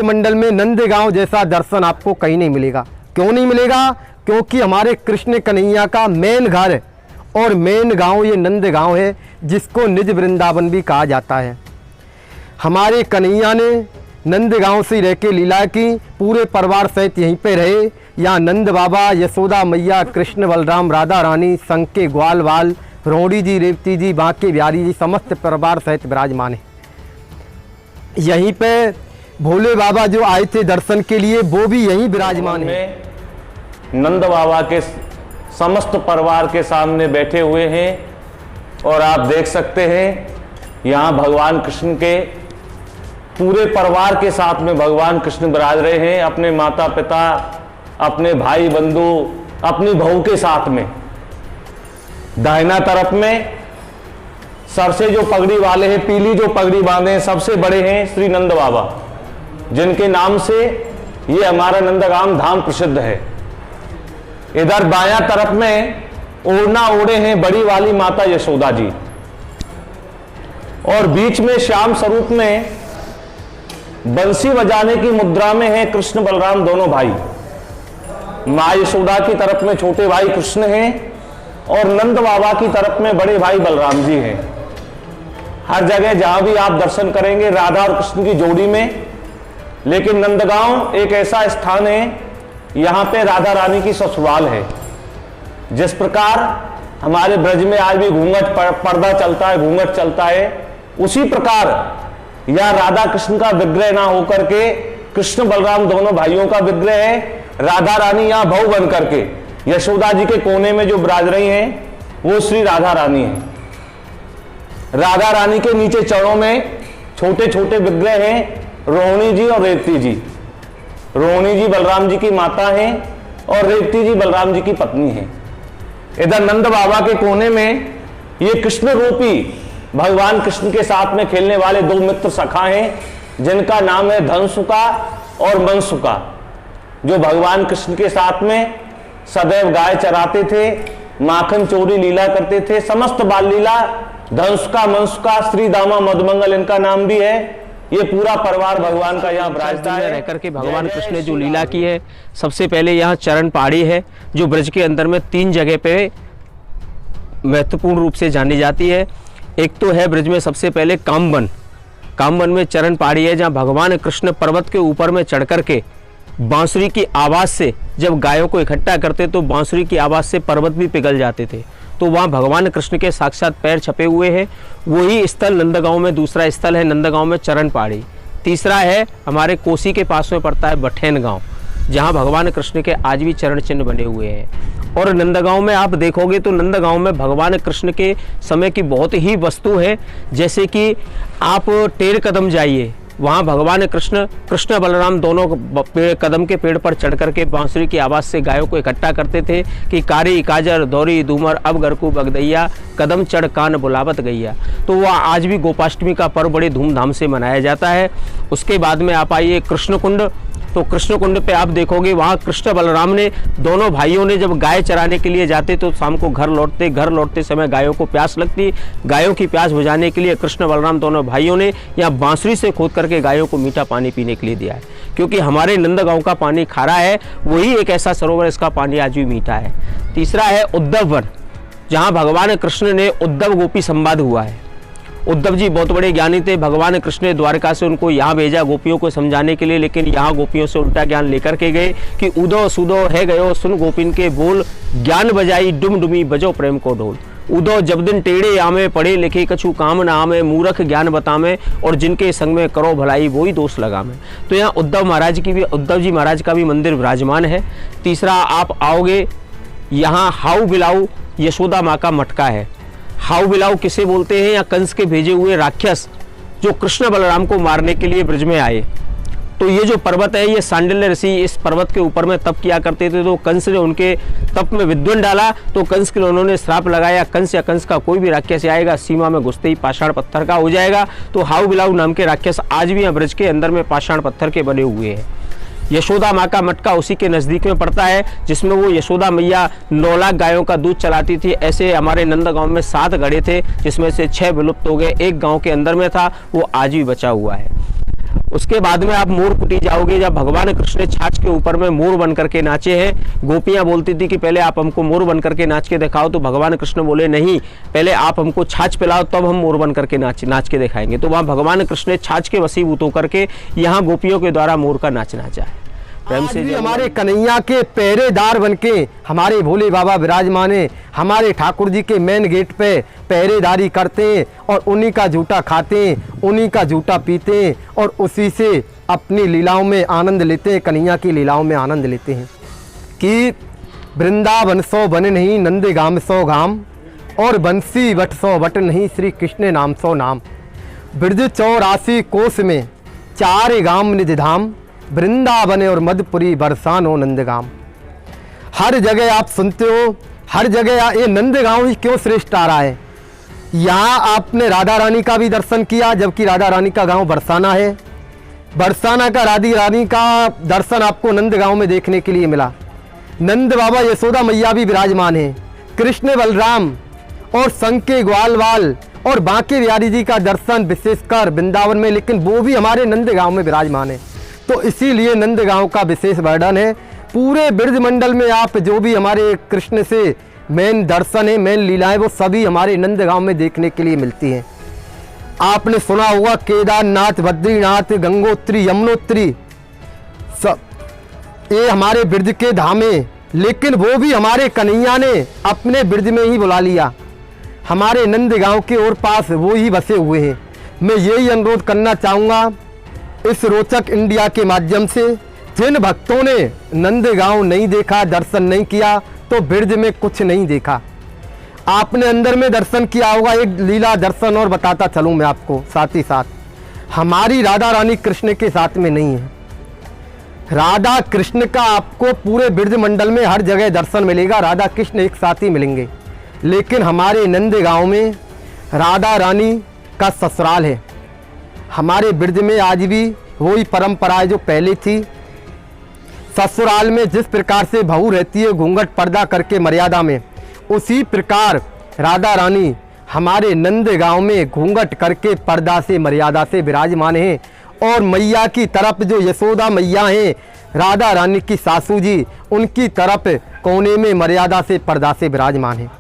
मंडल में नंदगांव जैसा दर्शन आपको कहीं नहीं मिलेगा। क्यों नहीं मिलेगा? क्योंकि हमारे कृष्ण कन्हैया का मेन घर और मेन गांव ये नंदगांव है, जिसको निज वृंदावन भी कहा जाता है। हमारे कन्हैया ने नंदगांव से रह के लीला की, पूरे परिवार सहित यहीं पे रहे। यहाँ नंद बाबा, यशोदा मैया, कृष्ण बलराम, राधा रानी, संग के ग्वाल वाल, रोड़ी जी, रेवती जी, बांके बिहारी जी समस्त परिवार सहित विराजमान है। यहीं पे भोले बाबा जो आए थे दर्शन के लिए, वो भी यहीं विराजमान है। नंद बाबा के समस्त परिवार के सामने बैठे हुए हैं और आप देख सकते हैं यहाँ भगवान कृष्ण के पूरे परिवार के साथ में भगवान कृष्ण विराज रहे हैं, अपने माता पिता, अपने भाई बंधु, अपनी बहू के साथ में। दाहिना तरफ में सर से जो पगड़ी वाले हैं, पीली जो पगड़ी बांधे हैं, सबसे बड़े हैं श्री नंद बाबा, जिनके नाम से ये हमारा नंदगांव धाम प्रसिद्ध है। इधर बायां तरफ में ओढ़ना ओढ़े हैं बड़ी वाली माता यशोदा जी, और बीच में श्याम स्वरूप में बंसी बजाने की मुद्रा में है कृष्ण बलराम दोनों भाई। मां यशोदा की तरफ में छोटे भाई कृष्ण हैं और नंद बाबा की तरफ में बड़े भाई बलराम जी हैं। हर जगह जहां भी आप दर्शन करेंगे राधा और कृष्ण की जोड़ी में, लेकिन नंदगांव एक ऐसा स्थान है यहां पे राधा रानी की ससुराल है। जिस प्रकार हमारे ब्रज में आज भी घूंघट पर्दा चलता है, घूंघट चलता है, उसी प्रकार यह राधा कृष्ण का विग्रह ना होकर के कृष्ण बलराम दोनों भाइयों का विग्रह है। राधा रानी यहां बहु बन करके यशोदा जी के कोने में जो विराज रही हैं वो श्री राधा रानी है। राधा रानी के नीचे चरणों में छोटे छोटे विग्रह हैं रोहिणी जी और रेवती जी। रोहिणी जी बलराम जी की माता हैं और रेवती जी बलराम जी की पत्नी हैं। इधर नंद बाबा के कोने में ये कृष्ण रूपी भगवान कृष्ण के साथ में खेलने वाले दो मित्र सखा हैं, जिनका नाम है धनसुका और मनसुका, जो भगवान कृष्ण के साथ में सदैव गाय चराते थे, माखन चोरी लीला करते थे। समस्त बाल लीला धनसुका, मनसुका, श्री दामा, मधुमंगल इनका नाम भी है। ये पूरा परिवार भगवान का यहाँ विराजता है। रह करके भगवान कृष्ण ने जो लीला की है, सबसे पहले यहाँ चरण पहाड़ी है जो ब्रज के अंदर में 3 जगह पे महत्वपूर्ण रूप से जानी जाती है। एक तो है ब्रज में सबसे पहले कामवन। कामवन में चरण पहाड़ी है जहाँ भगवान कृष्ण पर्वत के ऊपर में चढ़ करके बांसुरी की आवाज़ से जब गायों को इकट्ठा करते तो बांसुरी की आवाज़ से पर्वत भी पिघल जाते थे। तो वहाँ भगवान कृष्ण के साक्षात पैर छपे हुए हैं। वही स्थल नंदगांव में दूसरा स्थल है, नंदगांव में चरण पहाड़ी। तीसरा है हमारे कोसी के पास में पड़ता है बठेन गांव, जहाँ भगवान कृष्ण के आज भी चरण चिन्ह बने हुए हैं। और नंदगांव में आप देखोगे तो नंदगांव में भगवान कृष्ण के समय की बहुत ही वस्तु है। जैसे कि आप टेर कदम जाइए, वहाँ भगवान कृष्ण बलराम दोनों कदम के पेड़ पर चढ़ करके बांसुरी की आवाज़ से गायों को इकट्ठा करते थे कि कारी काजर दौरी धूमर अब गरकू बगदैया कदम चढ़ कान बुलावत गैया। तो वह आज भी गोपाष्टमी का पर्व बड़े धूमधाम से मनाया जाता है। उसके बाद में आप आइए कृष्ण कुंड। तो कृष्ण कुंड पे आप देखोगे वहाँ कृष्ण बलराम ने दोनों भाइयों ने जब गाय चराने के लिए जाते तो शाम को घर लौटते समय गायों को प्यास लगती। गायों की प्यास बुझाने के लिए कृष्ण बलराम दोनों भाइयों ने यहाँ बांसुरी से खोद करके गायों को मीठा पानी पीने के लिए दिया है। क्योंकि हमारे नंदगांव का पानी खारा है, वही एक ऐसा सरोवर इसका पानी आज भी मीठा है। तीसरा है उद्धव वन, जहाँ भगवान कृष्ण ने उद्धव गोपी संवाद हुआ है। उद्धव जी बहुत बड़े ज्ञानी थे। भगवान कृष्ण ने द्वारका से उनको यहाँ भेजा गोपियों को समझाने के लिए, लेकिन यहाँ गोपियों से उल्टा ज्ञान लेकर के गए कि उदो सुदो है गयो सुन गोपिन के बोल, ज्ञान बजाई डुम डुमी बजो प्रेम को ढोल। उदो जब दिन टेढ़े आमे पढ़े लिखे कछु काम न आमे, मूर्ख ज्ञान बतामे और जिनके संग में करो भलाई वही दोष लगामे। तो यहाँ उद्धव जी महाराज का भी मंदिर विराजमान है। तीसरा आप आओगे यहाँ हाउ बिलाऊ यशोदा माँ का मटका है। हाउ बिलाऊ किसे बोलते हैं? या कंस के भेजे हुए राक्षस जो कृष्ण बलराम को मारने के लिए ब्रज में आए। तो ये जो पर्वत है, ये सांडिल्य ऋषि इस पर्वत के ऊपर में तप किया करते थे। तो कंस ने उनके तप में विद्वन डाला, तो कंस के लिए उन्होंने श्राप लगाया, कंस या कंस का कोई भी राक्षस आएगा सीमा में घुसते ही पाषाण पत्थर का हो जाएगा। तो हाउ बिलाऊ नाम के राक्षस आज भी यहाँ ब्रज के अंदर में पाषाण पत्थर के बने हुए हैं। यशोदा माँ का मटका उसी के नज़दीक में पड़ता है, जिसमें वो यशोदा मैया 9 लाख गायों का दूध चलाती थी। ऐसे हमारे नंदगांव में 7 गढ़े थे, जिसमें से 6 विलुप्त हो गए। एक गांव के अंदर में था, वो आज भी बचा हुआ है। उसके बाद में आप मोर कुटी जाओगे, जब भगवान कृष्ण छाछ के ऊपर में मोर बन करके नाचे हैं। गोपियां बोलती थी कि पहले आप हमको मोर बन करके नाच के दिखाओ, तो भगवान कृष्ण बोले नहीं, पहले आप हमको छाछ पिलाओ तब हम मोर बन करके नाच के दिखाएंगे। तो वहाँ भगवान कृष्ण ने छाछ के वशीभूत होकर के यहाँ गोपियों के द्वारा मोर का नाच नाचा है। प्रेम से हमारे कन्हैया के पहरेदार बनके हमारे भोले बाबा विराजमान है, हमारे ठाकुर जी के मेन गेट पे पहरेदारी करते हैं और उन्हीं का जूठा खाते हैं, उन्हीं का जूठा पीते हैं और उसी से अपनी लीलाओं में आनंद लेते हैं, कन्हैया की लीलाओं में आनंद लेते हैं। कि वृंदावन सौ बन नहीं नंदगाम सौ गाम, और बंसी वट सौ वट नहीं श्री कृष्ण नाम सौ नाम। ब्रज 84 कोस में 4 गाम निज धाम, वृंदावन और मधुपुरी बरसानो नंदगाम। हर जगह आप सुनते हो, हर जगह ये नंदगांव ही क्यों श्रेष्ठ आ रहा है। यहाँ आपने राधा रानी का भी दर्शन किया, जबकि राधा रानी का गांव बरसाना है। बरसाना का राधी रानी का दर्शन आपको नंदगांव में देखने के लिए मिला। नंद बाबा यशोदा मैया भी विराजमान है, कृष्ण बलराम और संके ग्वालवाल और बांके बिहारी जी का दर्शन विशेषकर वृंदावन में, लेकिन वो भी हमारे नंदगांव में विराजमान है। तो इसीलिए नंदगांव का विशेष वर्णन है। पूरे ब्रज मंडल में आप जो भी हमारे कृष्ण से मेन दर्शन है, मेन लीलाएं, वो सभी हमारे नंदगांव में देखने के लिए मिलती हैं। आपने सुना होगा केदारनाथ, बद्रीनाथ, गंगोत्री, यमुनोत्री, सब ये हमारे ब्रज के धाम हैं, लेकिन वो भी हमारे कन्हैया ने अपने ब्रज में ही बुला लिया। हमारे नंदगांव के और पास वो ही बसे हुए हैं। मैं यही अनुरोध करना चाहूँगा इस रोचक इंडिया के माध्यम से, जिन भक्तों ने नंदगांव नहीं देखा, दर्शन नहीं किया, तो ब्रज में कुछ नहीं देखा। आपने अंदर में दर्शन किया होगा। एक लीला दर्शन और बताता चलूं मैं आपको साथ ही साथ, हमारी राधा रानी कृष्ण के साथ में नहीं है। राधा कृष्ण का आपको पूरे ब्रज मंडल में हर जगह दर्शन मिलेगा, राधा कृष्ण एक साथ ही मिलेंगे, लेकिन हमारे नंदगांव में राधा रानी का ससुराल है। हमारे ब्रज में आज भी वही परंपरा है जो पहले थी। ससुराल में जिस प्रकार से बहू रहती है घूंघट पर्दा करके मर्यादा में, उसी प्रकार राधा रानी हमारे नंदगांव में घूंघट करके पर्दा से मर्यादा से विराजमान है। और मैया की तरफ जो यशोदा मैया हैं, राधा रानी की सासू जी, उनकी तरफ कोने में मर्यादा से पर्दा से विराजमान है।